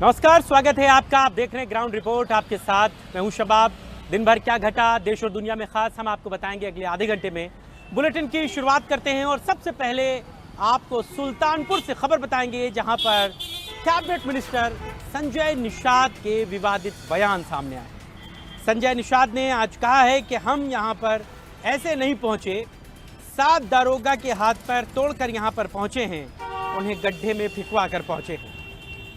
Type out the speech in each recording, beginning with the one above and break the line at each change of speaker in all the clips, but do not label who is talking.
नमस्कार, स्वागत है आपका। आप देख रहे हैं ग्राउंड रिपोर्ट, आपके साथ मैं हूं शबाब। दिन भर क्या घटा देश और दुनिया में खास हम आपको बताएंगे अगले आधे घंटे में। बुलेटिन की शुरुआत करते हैं और सबसे पहले आपको सुल्तानपुर से खबर बताएंगे, जहां पर कैबिनेट मिनिस्टर संजय निषाद के विवादित बयान सामने आए। संजय निषाद ने आज कहा है कि हम यहां पर ऐसे नहीं पहुंचे, 7 दारोगा के हाथ पैर तोड़कर यहां पर पहुंचे हैं, उन्हें गड्ढे में फिकवा कर पहुंचे हैं।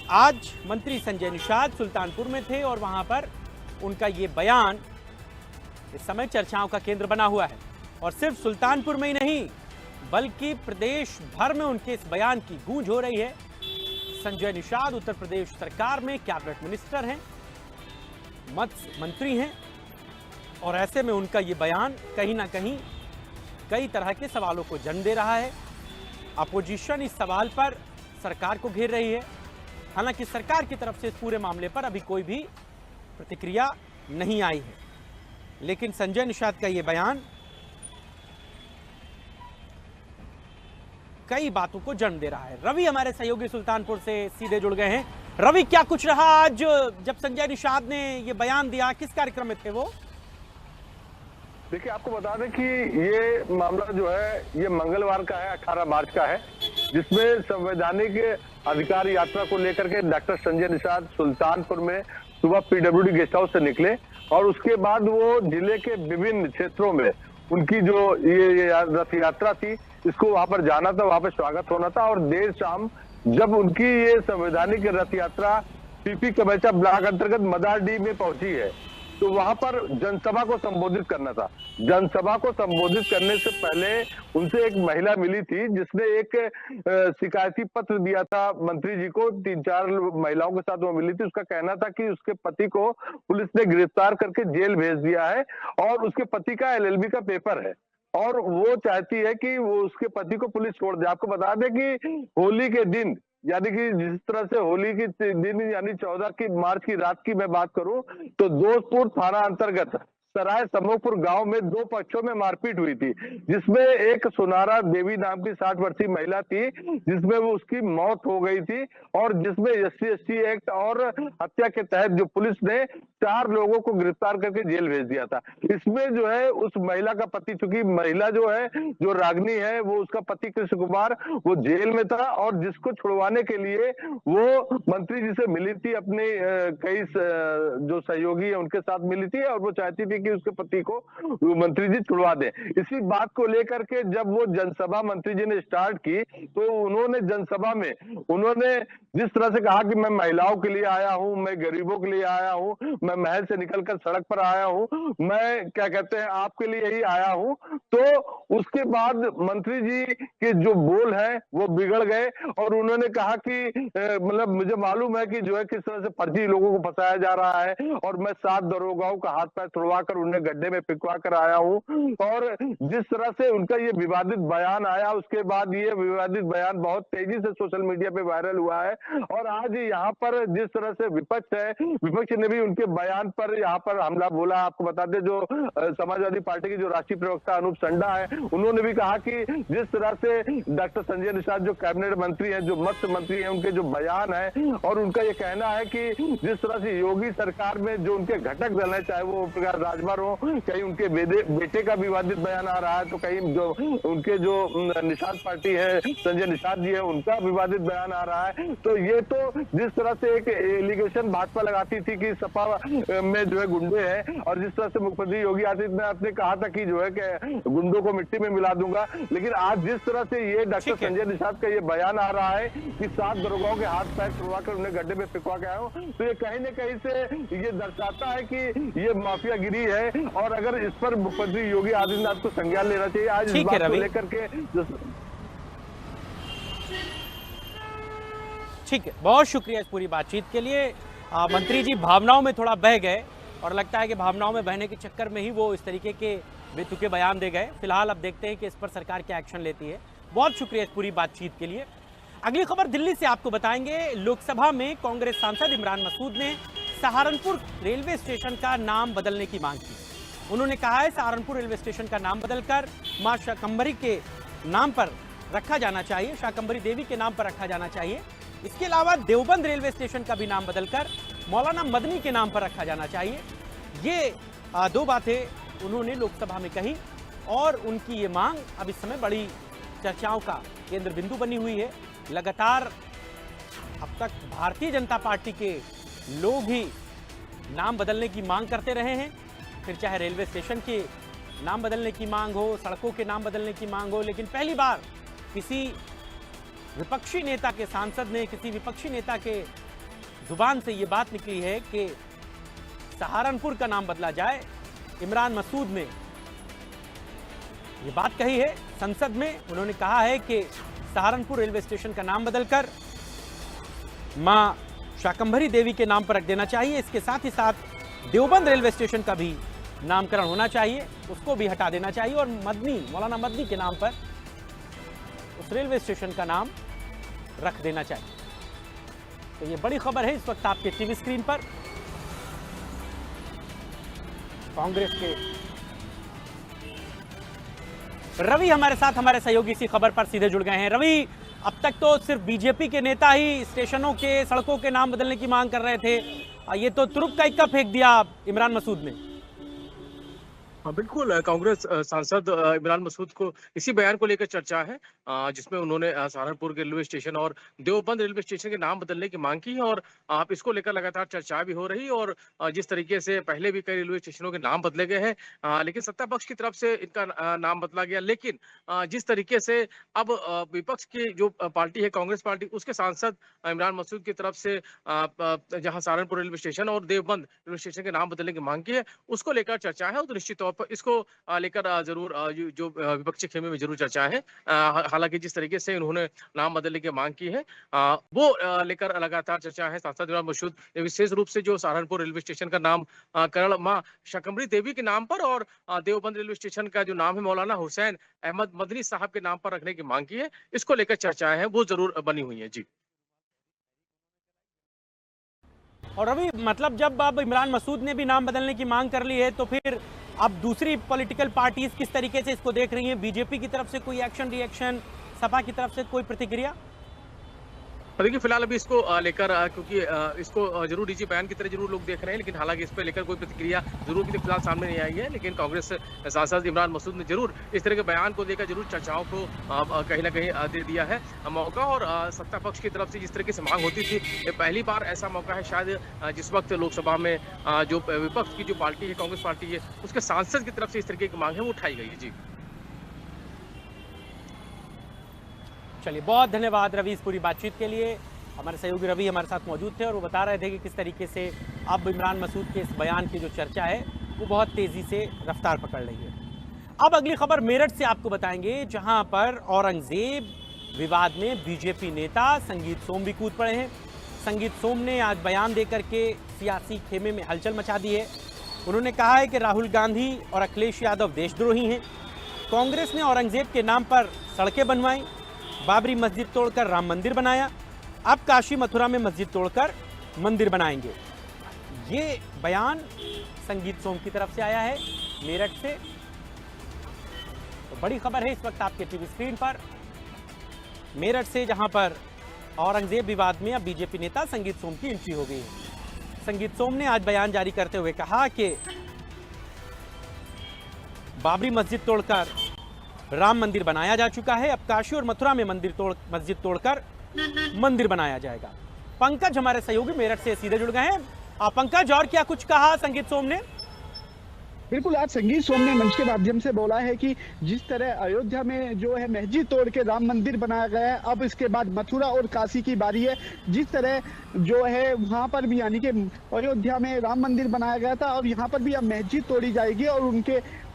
आज मंत्री संजय निषाद सुल्तानपुर में थे और वहां पर उनका ये बयान इस समय चर्चाओं का केंद्र बना हुआ है। और सिर्फ सुल्तानपुर में ही नहीं, बल्कि प्रदेश भर में उनके इस बयान की गूंज हो रही है। संजय निषाद उत्तर प्रदेश सरकार में कैबिनेट मिनिस्टर हैं, मत्स्य मंत्री हैं, और ऐसे में उनका ये बयान कहीं ना कहीं कई तरह के सवालों को जन्म दे रहा है। अपोजिशन इस सवाल पर सरकार को घेर रही है। हालांकि सरकार की तरफ से इस पूरे मामले पर अभी कोई भी प्रतिक्रिया नहीं आई है, लेकिन संजय निषाद का यह बयान कई बातों को जन्म दे रहा है। रवि हमारे सहयोगी सुल्तानपुर से सीधे जुड़ गए हैं। रवि, क्या कुछ रहा आज जब संजय निषाद ने यह बयान दिया? किस कार्यक्रम में थे वो?
देखिए, आपको बता दें कि ये मामला जो है ये मंगलवार का है, 18 मार्च का है, जिसमें संवैधानिक अधिकार यात्रा को लेकर के डॉक्टर संजय निषाद सुल्तानपुर में सुबह पीडब्ल्यूडी गेस्ट हाउस से निकले और उसके बाद वो जिले के विभिन्न क्षेत्रों में उनकी जो ये रथ यात्रा थी, इसको वहां पर जाना था, वहां पर स्वागत होना था। और देर शाम जब उनकी ये संवैधानिक रथ यात्रा पीपी कबैचा ब्लॉक अंतर्गत मदारडीह में पहुंची है, तो वहां पर जनसभा को संबोधित करना था। जनसभा को संबोधित करने से पहले उनसे एक महिला मिली थी, जिसने एक शिकायती पत्र दिया था मंत्री जी को। 3-4 महिलाओं के साथ वो मिली थी। उसका कहना था कि उसके पति को पुलिस ने गिरफ्तार करके जेल भेज दिया है और उसके पति का LLB का पेपर है और वो चाहती है कि वो उसके पति को पुलिस छोड़ दे। आपको बता दें कि होली के दिन, यानी कि जिस तरह से होली के दिन यानी 14 मार्च की रात की मैं बात करूं, तो दोस्तपुर थाना अंतर्गत सराय समोपुर गांव में 2 पक्षों में मारपीट हुई थी, जिसमें एक सुनारा देवी नाम की 60 वर्षीय महिला थी, जिसमें वो उसकी मौत हो गई थी और जिसमें SC/ST एक्ट और हत्या के तहत जो पुलिस ने 4 लोगों को गिरफ्तार करके जेल भेज दिया था। इसमें जो है उस महिला का पति, चूंकि महिला जो है, जो रागनी है, वो उसका पति कृष्ण कुमार वो जेल में था और जिसको छुड़वाने के लिए वो मंत्री जी से मिली थी, अपने कई जो सहयोगी है उनके साथ मिली थी और वो चाहती थी कि उसके पति को मंत्री जी छुड़वा दें। इसी बात को लेकर के जब वो जनसभा मंत्री जी ने स्टार्ट की, तो उन्होंने जनसभा में उन्होंने जिस तरह से कहा कि मैं महिलाओं के लिए आया हूं, मैं गरीबों के लिए आया हूं, मैं महल से निकलकर सड़क पर आया हूं, मैं क्या कहते हैं आपके लिए ही आया हूं, तो उसके बाद मंत्री जी के जो बोल है वो बिगड़ गए और उन्होंने कहा कि मतलब मुझे मालूम है कि जो है किस तरह से फर्जी लोगों को फंसाया जा रहा है और मैं 7 दरोगाओं का हाथ पैर तोड़वा कर उन्हें गड्ढे में फिकवा कर आया हूं। और जिस तरह से उनका ये विवादित बयान आया, उसके बाद ये विवादित बयान बहुत तेजी से सोशल मीडिया पे वायरल हुआ है और आज यहाँ पर जिस तरह से विपक्ष है, विपक्ष ने भी उनके बयान पर यहाँ पर हमला बोला। आपको बता दें, जो समाजवादी पार्टी की जो राष्ट्रीय प्रवक्ता अनूप संडा है, उन्होंने भी कहा कि जिस तरह से डॉक्टर संजय निषाद जो कैबिनेट मंत्री है, जो मत्स्य मंत्री है, उनके जो बयान है और उनका ये कहना है कि जिस तरह से योगी सरकार में जो उनके घटक दल है, चाहे वो प्रकाश राजभर हो, कहीं उनके बेटे का विवादित बयान आ रहा है, तो कहीं जो उनके जो निषाद पार्टी है, संजय निषाद जी है, उनका विवादित बयान आ रहा है। तो ये तो जिस तरह से एक एलिगेशन भाजपा लगाती थी कि सपा में जो है गुंडे हैं और जिस तरह से मुख्यमंत्री योगी आदित्यनाथ ने कहा था कि जो है कि गुंडों को मिट्टी में मिला दूंगा, लेकिन आज जिस तरह से ये डॉक्टर संजय निषाद का ये बयान आ रहा है कि 7 दरोगाओं के हाथ पैर तोड़वा कर उन्हें गड्ढे में फिकवा के आया हूं, तो ये कहीं न कहीं से ये दर्शाता है कि ये माफियागिरी है और अगर इस पर मुख्यमंत्री योगी आदित्यनाथ को संज्ञान लेना चाहिए। आज इस बात को लेकर के
ठीक है, बहुत शुक्रिया इस पूरी बातचीत के लिए। मंत्री जी भावनाओं में थोड़ा बह गए और लगता है कि भावनाओं में बहने के चक्कर में ही वो इस तरीके के बेतुके बयान दे गए। फिलहाल अब देखते हैं कि इस पर सरकार क्या एक्शन लेती है। बहुत शुक्रिया इस पूरी बातचीत के लिए। अगली खबर दिल्ली से आपको बताएंगे। लोकसभा में कांग्रेस सांसद इमरान मसूद ने सहारनपुर रेलवे स्टेशन का नाम बदलने की मांग की। उन्होंने कहा है सहारनपुर रेलवे स्टेशन का नाम बदलकर मां शाकंभरी के नाम पर रखा जाना चाहिए, शाकंभरी देवी के नाम पर रखा जाना चाहिए। इसके अलावा देवबंद रेलवे स्टेशन का भी नाम बदलकर मौलाना मदनी के नाम पर रखा जाना चाहिए। ये दो बातें उन्होंने लोकसभा में कही और उनकी ये मांग अब इस समय बड़ी चर्चाओं का केंद्र बिंदु बनी हुई है। लगातार अब तक भारतीय जनता पार्टी के लोग ही नाम बदलने की मांग करते रहे हैं, फिर चाहे रेलवे स्टेशन के नाम बदलने की मांग हो, सड़कों के नाम बदलने की मांग हो, लेकिन पहली बार किसी विपक्षी नेता के सांसद ने, किसी विपक्षी नेता के जुबान से ये बात निकली है कि सहारनपुर का नाम बदला जाए। इमरान मसूद ने ये बात कही है संसद में। उन्होंने कहा है कि सहारनपुर रेलवे स्टेशन का नाम बदलकर मां शाकंभरी देवी के नाम पर रख देना चाहिए। इसके साथ ही साथ देवबंद रेलवे स्टेशन का भी नामकरण होना चाहिए, उसको भी हटा देना चाहिए और मदनी, मौलाना मदनी के नाम पर उस रेलवे स्टेशन का नाम रख देना चाहिए। तो ये बड़ी खबर है इस वक्त आपके टीवी स्क्रीन पर। कांग्रेस के रवि हमारे साथ, हमारे सहयोगी इसी खबर पर सीधे जुड़ गए हैं। रवि, अब तक तो सिर्फ बीजेपी के नेता ही स्टेशनों के, सड़कों के नाम बदलने की मांग कर रहे थे, ये तो तुरुप का इक्का फेंक दिया इमरान मसूद ने।
हाँ बिल्कुल, कांग्रेस सांसद इमरान मसूद को इसी बयान को लेकर चर्चा है, जिसमें उन्होंने सहारनपुर के रेलवे स्टेशन और देवबंद रेलवे स्टेशन के नाम बदलने की मांग की है और आप इसको लेकर लगातार चर्चा भी हो रही। और जिस तरीके से पहले भी कई रेलवे स्टेशनों के नाम बदले गए हैं, लेकिन सत्ता पक्ष की तरफ से इनका नाम बदला गया। लेकिन जिस तरीके से अब विपक्ष की जो पार्टी है कांग्रेस पार्टी, उसके सांसद इमरान मसूद की तरफ से जहां सहारनपुर रेलवे स्टेशन और देवबंद रेलवे स्टेशन के नाम बदलने की मांग की है, उसको लेकर चर्चा है। और निश्चित तौर पर इसको लेकर जरूर जो विपक्षी खेमे में जरूर चर्चा है। हालांकि जिस तरीके से उन्होंने नाम बदलने की मांग की है, वो लेकर लगातार चर्चा है। सांसद इमरान मसूद ने विशेष रूप से जो सहारनपुर रेलवे स्टेशन का नाम करण मां शाकंभरी देवी के नाम पर और देवबंद रेलवे स्टेशन का जो नाम है मौलाना हुसैन अहमद मदनी साहब के नाम पर रखने की मांग की है, इसको लेकर चर्चाएं हैं वो जरूर बनी हुई है। जी
और अभी मतलब जब अब इमरान मसूद ने भी नाम बदलने की मांग कर ली है, तो फिर अब दूसरी पॉलिटिकल पार्टीज किस तरीके से इसको देख रही हैं? बीजेपी की तरफ से कोई एक्शन, रिएक्शन, सपा की तरफ से कोई प्रतिक्रिया?
देखिए फिलहाल अभी इसको लेकर क्योंकि इसको जरूर डीजी बयान की तरह जरूर लोग देख रहे हैं, लेकिन हालांकि इस पर लेकर कोई प्रतिक्रिया जरूर भी फिलहाल सामने नहीं आई है। लेकिन कांग्रेस सांसद इमरान मसूद ने जरूर इस तरह के बयान को लेकर जरूर चर्चाओं को कहीं ना कहीं दे दिया है मौका। और सत्ता पक्ष की तरफ से जिस तरीके से मांग होती थी, ये पहली बार ऐसा मौका है शायद जिस वक्त लोकसभा में जो विपक्ष की जो पार्टी है कांग्रेस पार्टी है, उसके सांसद की तरफ से इस तरीके की मांग है वो उठाई गई है। जी
चलिए, बहुत धन्यवाद रवि इस पूरी बातचीत के लिए। हमारे सहयोगी रवि हमारे साथ मौजूद थे और वो बता रहे थे कि किस तरीके से अब इमरान मसूद के इस बयान की जो चर्चा है वो बहुत तेजी से रफ्तार पकड़ रही है। अब अगली खबर मेरठ से आपको बताएंगे, जहां पर औरंगजेब विवाद में बीजेपी नेता संगीत सोम भी कूद पड़े हैं। संगीत सोम ने आज बयान देकर के सियासी खेमे में हलचल मचा दी है। उन्होंने कहा है कि राहुल गांधी और अखिलेश यादव देशद्रोही हैं। कांग्रेस ने औरंगजेब के नाम पर सड़कें बनवाई, बाबरी मस्जिद तोड़कर राम मंदिर बनाया, अब काशी मथुरा में मस्जिद तोड़कर मंदिर बनाएंगे। ये बयान संगीत सोम की तरफ से आया है मेरठ से। तो बड़ी खबर है इस वक्त आपके टीवी स्क्रीन पर मेरठ से, जहां पर औरंगजेब विवाद में अब बीजेपी नेता संगीत सोम की एंट्री हो गई है। संगीत सोम ने आज बयान जारी करते हुए कहा कि बाबरी मस्जिद तोड़कर राम मंदिर बनाया जा चुका है, अब काशी और मथुरा में मस्जिद तोड़कर मंदिर बनाया जाएगा। पंकज हमारे सहयोगी मेरठ से सीधे जुड़ गए हैं। पंकज, और क्या कुछ कहा संगीत सोम ने?
बिल्कुल, आज संगीत सोम ने मंच के माध्यम से बोला है कि जिस तरह अयोध्या में जो है मस्जिद तोड़ के राम मंदिर बनाया गया है, अब इसके बाद मथुरा और काशी की बारी है। जिस तरह जो है वहां पर भी, यानी कि अयोध्या में राम मंदिर बनाया गया था और यहाँ पर भी अब मस्जिद तोड़ी जाएगी और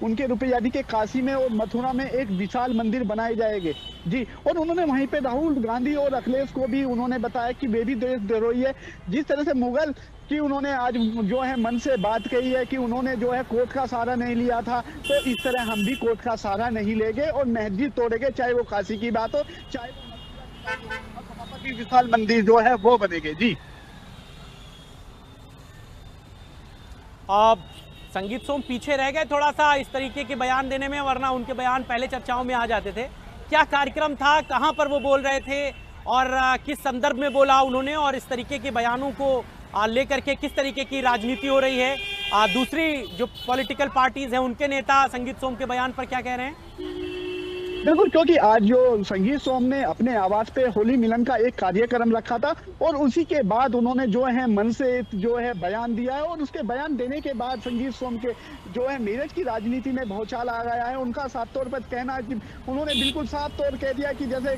उनके रुपए यानी कि काशी में और मथुरा में एक विशाल मंदिर बनाए जाएंगे। जी, और उन्होंने वहीं पे राहुल गांधी और अखिलेश को भी उन्होंने बताया कि वे भी देशद्रोही है। जिस तरह से मुगल कि उन्होंने आज जो है मन से बात कही है कि उन्होंने जो है कोर्ट का सहारा नहीं लिया था, तो इस तरह हम भी कोर्ट का सहारा नहीं लेंगे और मस्जिद तोड़ेंगे, चाहे वो काशी की बात हो चाहे वो विशाल मंदिर जो है वो बनेंगे। जी,
अब संगीत सोम पीछे रह गए थोड़ा सा इस तरीके के बयान देने में, वरना उनके बयान पहले चर्चाओं में आ जाते थे। क्या कार्यक्रम था, कहां पर वो बोल रहे थे और किस संदर्भ में बोला उन्होंने और इस तरीके के बयानों को लेकर के किस तरीके की राजनीति हो रही है। दूसरी जो पॉलिटिकल पार्टीज हैं उनके नेता संगीत सोम के बयान पर क्या कह रहे हैं?
बिल्कुल, क्योंकि आज जो संगीत सोम ने अपने आवास पे होली मिलन का एक कार्यक्रम रखा था और उसी के बाद उन्होंने जो है मन से जो है बयान दिया है और उसके बयान देने के बाद संगीत सोम के जो है मेरठ की राजनीति में भौचाल आ गया है। उनका साफ तौर पर कहना है कि उन्होंने बिल्कुल साफ तौर कह दिया कि जैसे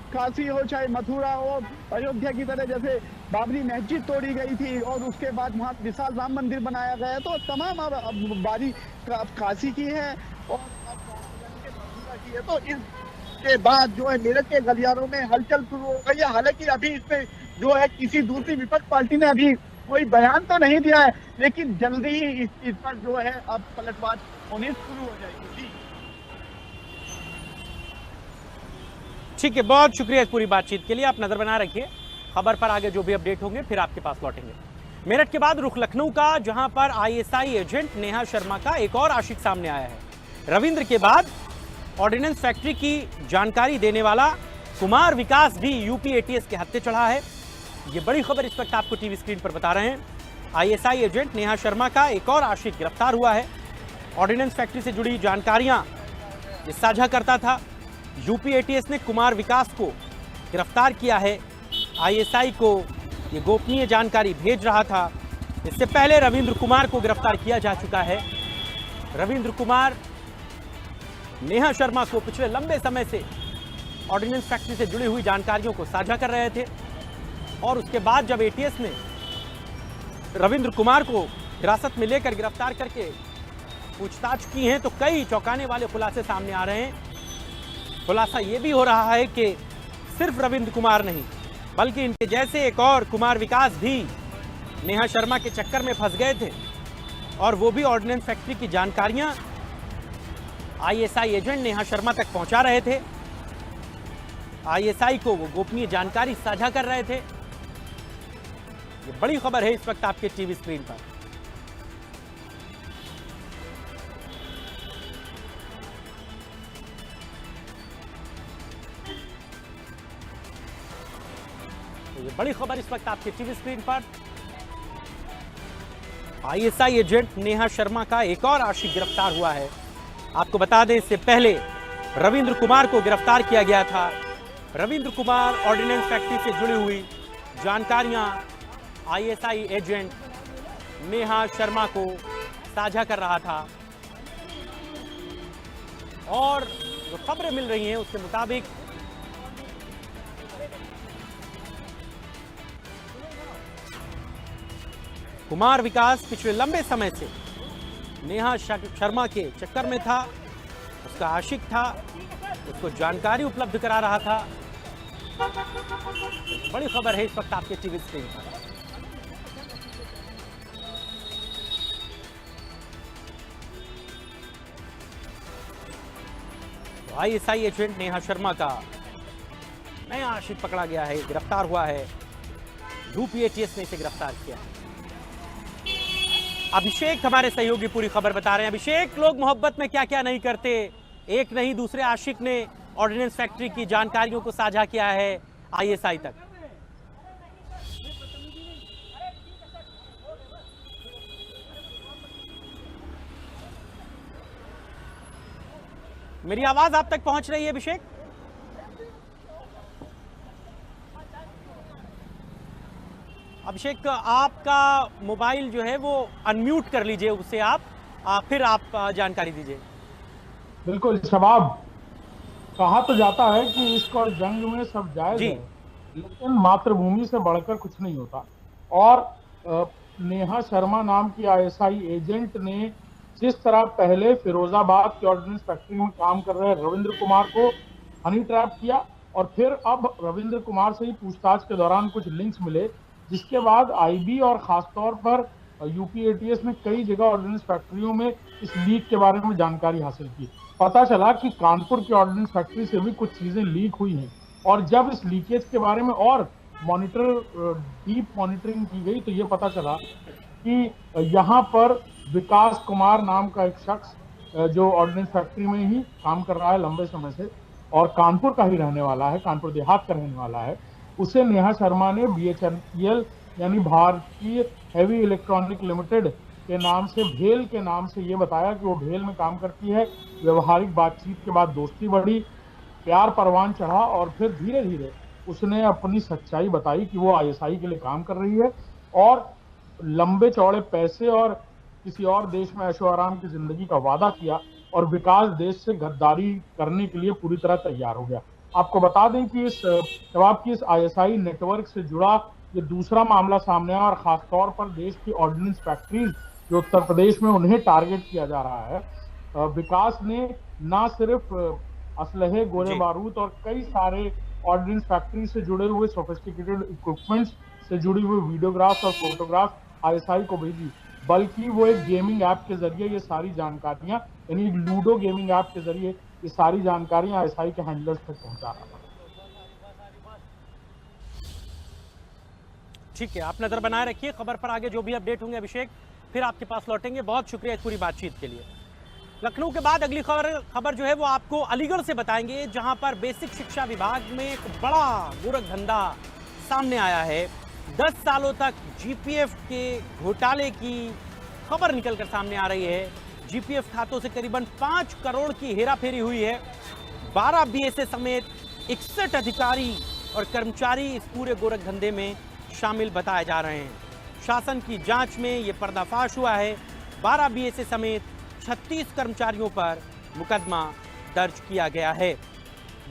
काशी हो चाहे मथुरा हो, अयोध्या की तरह जैसे बाबरी मस्जिद तोड़ी गई थी और उसके बाद वहाँ विशाल राम मंदिर बनाया गया, तो तमाम अब बारी काशी की है और की है। तो इसके बाद जो है मेरठ के गलियारों में हलचल शुरू हो गई है। हालांकि अभी इसमें जो है किसी दूसरी विपक्ष पार्टी ने अभी कोई बयान तो नहीं दिया है, लेकिन जल्दी ही इस चीज पर जो है अब पलटवार होनी शुरू हो जाएगी।
ठीक है, बहुत शुक्रिया इस पूरी बातचीत के लिए। आप नजर बना रखिए खबर पर, आगे जो भी अपडेट होंगे फिर आपके पास लौटेंगे। मेरठ के बाद रुख लखनऊ का, जहां पर आईएसआई एजेंट नेहा शर्मा का एक और आशिक सामने आया है। रविंद्र के बाद ऑर्डिनेंस फैक्ट्री की जानकारी देने वाला कुमार विकास भी यूपी एटीएस के हत्थे चढ़ा है। ये बड़ी खबर इस वक्त आपको टीवी स्क्रीन पर बता रहे हैं। आईएसआई एजेंट नेहा शर्मा का एक और आशिक गिरफ्तार हुआ है। ऑर्डिनेंस फैक्ट्री से जुड़ी जानकारियां ये साझा करता था। यूपी एटीएस ने कुमार विकास को गिरफ्तार किया है। आईएसआई को ये गोपनीय जानकारी भेज रहा था। इससे पहले रविंद्र कुमार को गिरफ्तार किया जा चुका है। रविंद्र कुमार नेहा शर्मा को पिछले लंबे समय से ऑर्डिनेंस फैक्ट्री से जुड़ी हुई जानकारियों को साझा कर रहे थे और उसके बाद जब एटीएस ने रविंद्र कुमार को हिरासत में लेकर गिरफ्तार करके पूछताछ की है तो कई चौंकाने वाले खुलासे सामने आ रहे हैं। खुलासा ये भी हो रहा है कि सिर्फ रविंद्र कुमार नहीं बल्कि इनके जैसे एक और कुमार विकास भी नेहा शर्मा के चक्कर में फंस गए थे और वो भी ऑर्डिनेंस फैक्ट्री की जानकारियां आईएसआई एजेंट नेहा शर्मा तक पहुंचा रहे थे। आईएसआई को वो गोपनीय जानकारी साझा कर रहे थे। ये बड़ी खबर है इस वक्त आपके टीवी स्क्रीन पर। ये बड़ी खबर इस वक्त आपके टीवी स्क्रीन पर। आईएसआई एजेंट नेहा शर्मा का एक और आशिक गिरफ्तार हुआ है। आपको बता दें, इससे पहले रविंद्र कुमार को गिरफ्तार किया गया था। रविंद्र कुमार ऑर्डिनेंस फैक्ट्री से जुड़ी हुई जानकारियां आईएसआई एजेंट नेहा शर्मा को साझा कर रहा था और जो खबरें मिल रही हैं उसके मुताबिक कुमार विकास पिछले लंबे समय से नेहा शर्मा के चक्कर में था, उसका आशिक था, उसको जानकारी उपलब्ध करा रहा था। बड़ी खबर है इस वक्त आपके टीवी स्क्रीन पर। आईएसआई एजेंट नेहा शर्मा का नया आशिक पकड़ा गया है, गिरफ्तार हुआ है। यूपी एटीएस ने इसे गिरफ्तार किया। अभिषेक हमारे सहयोगी पूरी खबर बता रहे हैं। अभिषेक, लोग मोहब्बत में क्या क्या नहीं करते, एक नहीं दूसरे आशिक ने ऑर्डिनेंस फैक्ट्री की जानकारियों को साझा किया है आईएसआई तक। मेरी आवाज आप तक पहुंच रही है अभिषेक? अभिषेक, आपका मोबाइल जो है वो अनम्यूट कर लीजिए उससे, फिर आप जानकारी दीजिए।
बिल्कुल शबाब, कहा तो जाता है कि इश्क और जंग में सब जायज है, लेकिन मातृभूमि से बढ़कर कुछ नहीं होता। और नेहा शर्मा नाम की आईएसआई एजेंट ने जिस तरह पहले फिरोजाबाद की ऑर्डिनेंस फैक्ट्री में काम कर रहे रविंद्र कुमार को हनी ट्रैप किया और फिर अब रविंद्र कुमार से ही पूछताछ के दौरान कुछ लिंक्स मिले, जिसके बाद आईबी और खासतौर पर यूपी एटीएस ने कई जगह ऑर्डिनेंस फैक्ट्रियों में इस लीक के बारे में जानकारी हासिल की। पता चला कि कानपुर की ऑर्डिनेंस फैक्ट्री से भी कुछ चीजें लीक हुई हैं और जब इस लीकेज के बारे में और डीप मॉनिटरिंग की गई तो ये पता चला कि यहाँ पर विकास कुमार नाम का एक शख्स जो ऑर्डिनेंस फैक्ट्री में ही काम कर रहा है लंबे समय से, और कानपुर का ही रहने वाला है, कानपुर देहात का रहने वाला है, उसे नेहा शर्मा ने BHEL यानी भारतीय हैवी इलेक्ट्रॉनिक लिमिटेड के नाम से, भेल के नाम से ये बताया कि वो भेल में काम करती है। व्यवहारिक बातचीत के बाद दोस्ती बढ़ी, प्यार परवान चढ़ा और फिर धीरे धीरे उसने अपनी सच्चाई बताई कि वो ISI के लिए काम कर रही है और लंबे चौड़े पैसे और किसी और देश में ऐशो आराम की जिंदगी का वादा किया और विकास देश से गद्दारी करने के लिए पूरी तरह तैयार हो गया। आपको बता दें कि शबाब की इस ISI नेटवर्क से जुड़ा ये दूसरा मामला सामने आया और खासतौर पर देश की ऑर्डिनेंस फैक्ट्रीज जो उत्तर प्रदेश में, उन्हें टारगेट किया जा रहा है। विकास ने ना सिर्फ असलहे, गोले बारूद और कई सारे ऑर्डिनेंस फैक्ट्री से जुड़े हुए सोफिस्टिकेटेड इक्विपमेंट्स से जुड़ी हुई वीडियोग्राफ्स और फोटोग्राफ्स ISI को भेजी, बल्कि वो एक गेमिंग ऐप के जरिए ये सारी जानकारियां, यानी लूडो गेमिंग ऐप के जरिए ये सारी जानकारियां ISI के हैंडलर्स तक पहुंचा रहा था।
ठीक है, आप नजर बनाए रखिए खबर पर, आगे जो भी अपडेट होंगे अभिषेक फिर आपके पास लौटेंगे। बहुत शुक्रिया इस पूरी बातचीत के लिए। लखनऊ के बाद अगली खबर जो है वो आपको अलीगढ़ से बताएंगे, जहां पर बेसिक शिक्षा विभाग में एक बड़ा गोरखधंधा सामने आया है। 10 सालों तक GPF के घोटाले की खबर निकलकर सामने आ रही है। GPF खातों से करीबन 5 करोड़ की हेराफेरी हुई है। 12 BSA समेत 61 अधिकारी और कर्मचारी इस पूरे गोरखधंधे में शामिल बताए जा रहे हैं। शासन की जांच में यह पर्दाफाश हुआ है। 12 BSA समेत 36 कर्मचारियों पर मुकदमा दर्ज किया गया है।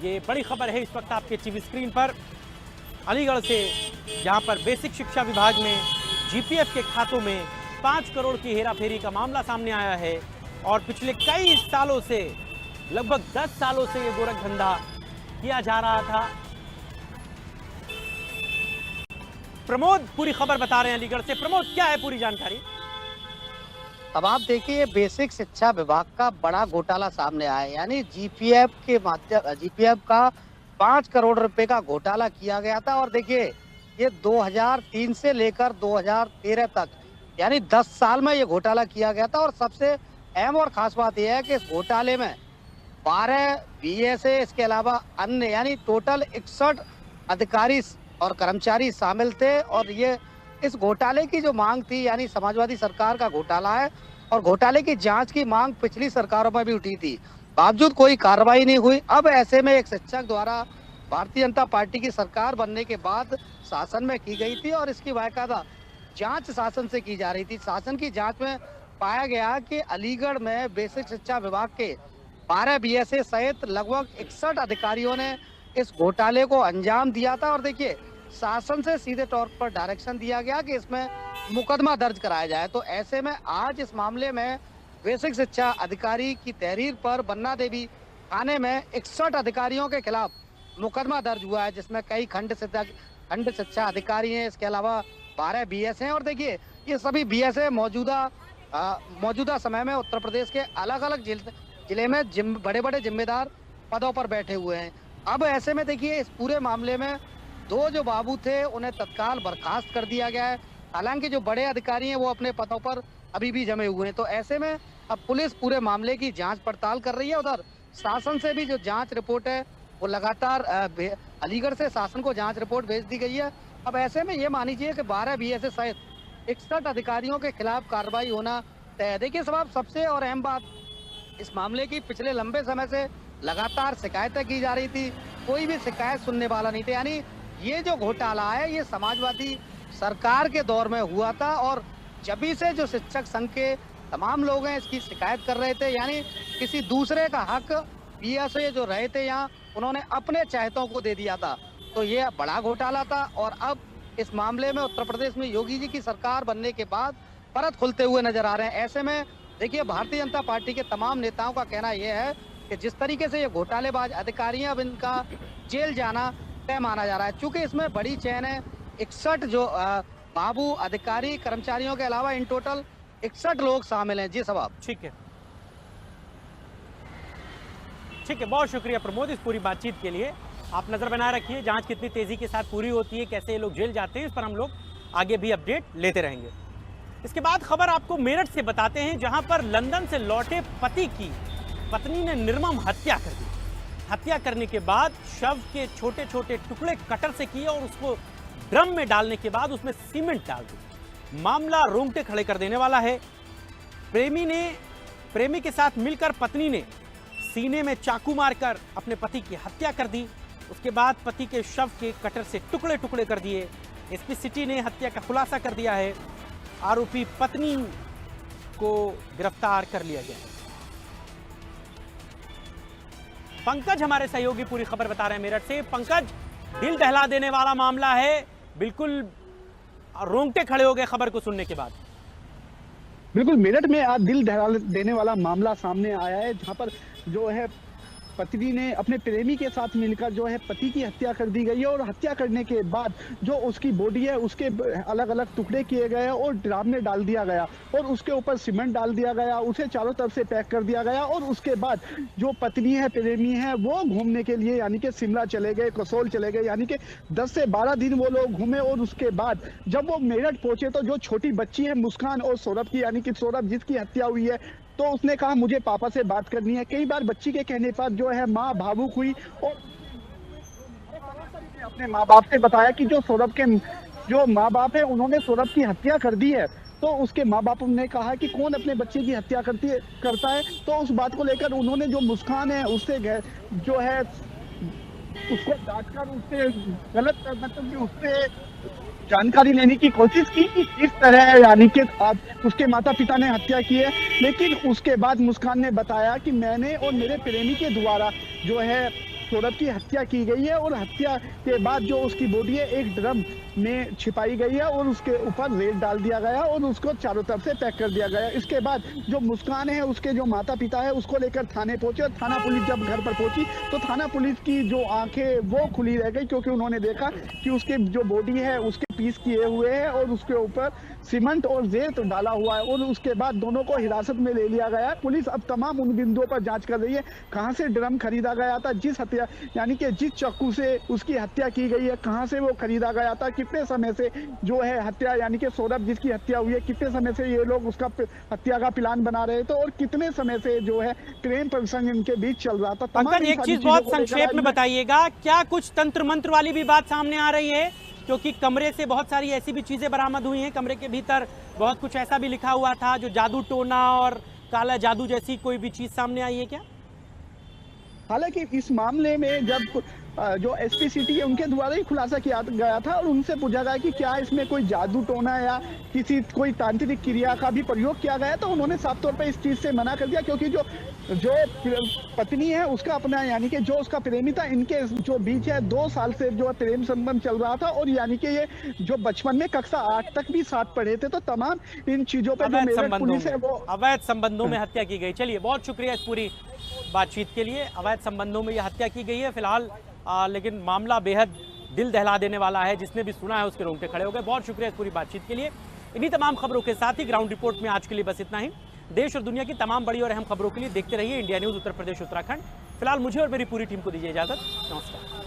ये बड़ी खबर है इस वक्त आपके टीवी स्क्रीन पर, अलीगढ़ से, जहां पर बेसिक शिक्षा विभाग में GPF के खातों में 5 करोड़ की हेराफेरी का मामला सामने आया है और पिछले कई सालों से, लगभग 10 सालों से ये गोरखधंधा किया जा रहा था। प्रमोद पूरी खबर बता रहे हैं अलीगढ़ से। प्रमोद, क्या है पूरी जानकारी?
अब आप देखिए, बेसिक शिक्षा विभाग का बड़ा घोटाला सामने आया है, यानी GPF का 5 करोड़ रुपए का घोटाला किया गया था। और देखिए, ये 2003 से लेकर 2013 तक, यानी 10 साल में ये घोटाला किया गया था। और सबसे अहम और खास बात यह है कि इस घोटाले में 12 BSA, इसके अलावा अन्य, यानी टोटल 61 अधिकारी और कर्मचारी शामिल थे। और ये इस घोटाले की जो मांग थी, यानी समाजवादी सरकार का घोटाला है और घोटाले की जांच की मांग पिछली सरकारों में भी उठी थी, बावजूद कोई कार्रवाई नहीं हुई। अब ऐसे में एक शिक्षक द्वारा भारतीय जनता पार्टी की सरकार बनने के बाद शासन में की गई थी और इसकी बाकायदा जांच शासन से की जा रही थी। शासन की जांच में पाया गया कि अलीगढ़ में बेसिक शिक्षा विभाग के 12 BSA सहित लगभग 61 अधिकारियों ने इस घोटाले को अंजाम दिया था। और देखिए, शासन से सीधे तौर पर डायरेक्शन दिया गया कि इसमें मुकदमा दर्ज कराया जाए। तो ऐसे में आज इस मामले में बेसिक शिक्षा अधिकारी की तहरीर पर बन्ना देवी थाने में 61 अधिकारियों के खिलाफ मुकदमा दर्ज हुआ है, जिसमें कई खंड शिक्षा अधिकारी हैं, इसके अलावा 12 BSA हैं। और देखिए, ये सभी BSA मौजूदा समय में उत्तर प्रदेश के अलग अलग जिले में बड़े बड़े जिम्मेदार पदों पर बैठे हुए हैं। अब ऐसे में देखिए, इस पूरे मामले में 2 जो बाबू थे उन्हें तत्काल बर्खास्त कर दिया गया है। हालांकि जो बड़े अधिकारी हैं वो अपने पदों पर अभी भी जमे हुए हैं। तो ऐसे में अब पुलिस पूरे मामले की जांच पड़ताल कर रही है। उधर शासन से भी जो जांच रिपोर्ट है वो लगातार अलीगढ़ से शासन को जांच रिपोर्ट भेज दी गई है। अब ऐसे में ये मानिए कि 12 BSA सहित 61 अधिकारियों के खिलाफ कार्रवाई होना तय है। देखिए साहब, सबसे और अहम बात इस मामले की, पिछले लंबे समय से लगातार शिकायतें की जा रही थी, कोई भी शिकायत सुनने वाला नहीं था। यानी ये जो घोटाला है ये समाजवादी सरकार के दौर में हुआ था और जब से जो शिक्षक संघ के तमाम लोग हैं इसकी शिकायत कर रहे थे। यानी किसी दूसरे का हक BSA जो रहे थे यहाँ, उन्होंने अपने चाहतों को दे दिया था। तो ये बड़ा घोटाला था और अब इस मामले में उत्तर प्रदेश में योगी जी की सरकार बनने के बाद परत खुलते हुए नजर आ रहे हैं। ऐसे में देखिए, भारतीय जनता पार्टी के तमाम नेताओं का कहना यह है कि जिस तरीके से ये घोटालेबाज अधिकारी हैं, अब इनका जेल जाना तय माना जा रहा है। चूंकि इसमें बड़ी चैन है, 61 जो बाबू अधिकारी कर्मचारियों के अलावा इन टोटल 61 लोग शामिल हैं। जी साहब,
ठीक है, ठीक है, बहुत शुक्रिया प्रमोद इस पूरी बातचीत के लिए। आप नजर बनाए रखिए, जांच कितनी तेजी के साथ पूरी होती है, कैसे ये लोग जेल जाते हैं, इस पर हम लोग आगे भी अपडेट लेते रहेंगे। इसके बाद खबर आपको मेरठ से बताते हैं, जहां पर लंदन से लौटे पति की पत्नी ने निर्मम हत्या कर दी। हत्या करने के बाद शव के छोटे छोटे टुकड़े कटर से किए और उसको ड्रम में डालने के बाद उसमें सीमेंट डाल दी। मामला रोंगटे खड़े कर देने वाला है। प्रेमी के साथ मिलकर पत्नी ने सीने में चाकू मारकर अपने पति की हत्या कर दी। उसके बाद पति के शव के कटर से टुकड़े टुकड़े कर दिए। एसपी सिटी ने हत्या का खुलासा कर दिया है। आरोपी पत्नी को गिरफ्तार कर लिया गया है। पंकज हमारे सहयोगी पूरी खबर बता रहे हैं मेरठ से। पंकज, दिल दहला देने वाला मामला है, बिल्कुल रोंगटे खड़े हो गए खबर को सुनने के बाद।
बिल्कुल, मेरठ में आज दिल दहला देने वाला मामला सामने आया है, जहां पर जो है पत्नी ने अपने प्रेमी के साथ मिलकर जो है पति की हत्या कर दी गई है और हत्या करने के बाद जो उसकी बॉडी है उसके अलग अलग टुकड़े किए गए और ड्राम में डाल दिया गया और उसके ऊपर सीमेंट डाल दिया गया, उसे चारों तरफ से पैक कर दिया गया और उसके बाद जो पत्नी है, प्रेमी है, वो घूमने के लिए यानी कि शिमला चले गए, कसोल चले गए, यानी कि 10 से 12 दिन वो लोग घूमे और उसके बाद जब वो मेरठ पहुंचे तो जो छोटी बच्ची है मुस्कान और सौरभ की, यानी कि सौरभ जिसकी हत्या हुई है, तो उसने कहा मुझे पापा से बात करनी है। कई बार बच्ची के कहने पर जो है माँ भावुक हुई और अपने माँ बाप से बताया कि जो सौरभ के जो माँ बाप है उन्होंने सौरभ की हत्या कर दी है। तो उसके माँ बाप ने कहा कि कौन अपने बच्चे की हत्या करता है। तो उस बात को लेकर उन्होंने जो मुस्कान है उससे जो है उसको डांटकर उससे गलत मतलब कि उससे जानकारी लेने की कोशिश की कि इस तरह यानी कि उसके माता पिता ने हत्या की है। लेकिन उसके बाद मुस्कान ने बताया कि मैंने और मेरे प्रेमी के द्वारा जो है सौरभ की हत्या की गई है और हत्या के बाद जो उसकी बॉडी है एक ड्रम में छिपाई गई है और उसके ऊपर रेत डाल दिया गया और उसको चारों तरफ से पैक कर दिया गया। इसके बाद जो मुस्कान है उसके जो माता पिता है उसको लेकर थाने पहुंचे और थाना पुलिस जब घर पर पहुंची तो थाना पुलिस की जो आंखें वो खुली रह गई, क्योंकि उन्होंने देखा कि उसके जो बॉडी है उसके पीस किए हुए हैं और उसके ऊपर सीमेंट और रेत डाला हुआ है और उसके बाद दोनों को हिरासत में ले लिया गया है। पुलिस अब तमाम उन बिंदुओं पर जांच कर रही है, कहां से ड्रम खरीदा गया था, जिस हत्या यानी कि जिस चाकू से उसकी हत्या की गई है कहां से वो खरीदा गया था, कितने समय से जो है हत्या यानी कि सौरभ जिसकी हत्या हुई है कितने समय से ये लोग उसका हत्या का प्लान बना रहे थे और कितने समय से जो है प्रेम प्रसंग इनके बीच चल रहा था।
पंकज, एक चीज बहुत संक्षेप में बताइएगा, क्या कुछ तंत्र मंत्र वाली भी बात सामने आ रही है? क्योंकि कमरे से बहुत सारी ऐसी भी चीजें बरामद हुई हैं, कमरे के भीतर बहुत कुछ ऐसा भी लिखा हुआ था जो जादू टोना और काला जादू जैसी कोई भी चीज सामने आई है क्या?
हालांकि इस मामले में जब जो एसपी सिटी है उनके द्वारा ही खुलासा किया गया था और उनसे पूछा गया कि क्या इसमें कोई जादू टोना या कोई तांत्रिक क्रिया का भी प्रयोग किया गया, तो उन्होंने साफ तौर पर इस चीज से मना कर दिया, क्योंकि जो पत्नी है उसका अपना यानी कि जो उसका प्रेमी था, इनके जो बीच है 2 साल से जो प्रेम संबंध चल रहा था और यानी कि ये जो बचपन में कक्षा 8 तक भी साथ पढ़े थे। तो तमाम इन चीजों पर जो मेरठ पुलिस है वो
अवैध संबंधों में हत्या की गई। चलिए, बहुत शुक्रिया इस पूरी बातचीत के लिए। अवैध संबंधों में यह हत्या की गई है फिलहाल, लेकिन मामला बेहद दिल दहला देने वाला है। जिसने भी सुना है उसके रोंगटे खड़े हो गए। बहुत शुक्रिया इस पूरी बातचीत के लिए। इन्हीं तमाम खबरों के साथ ही ग्राउंड रिपोर्ट में आज के लिए बस इतना ही। देश और दुनिया की तमाम बड़ी और अहम खबरों के लिए देखते रहिए इंडिया न्यूज उत्तर प्रदेश उत्तराखंड। फिलहाल मुझे और मेरी पूरी टीम को दीजिए इजाजत। नमस्कार।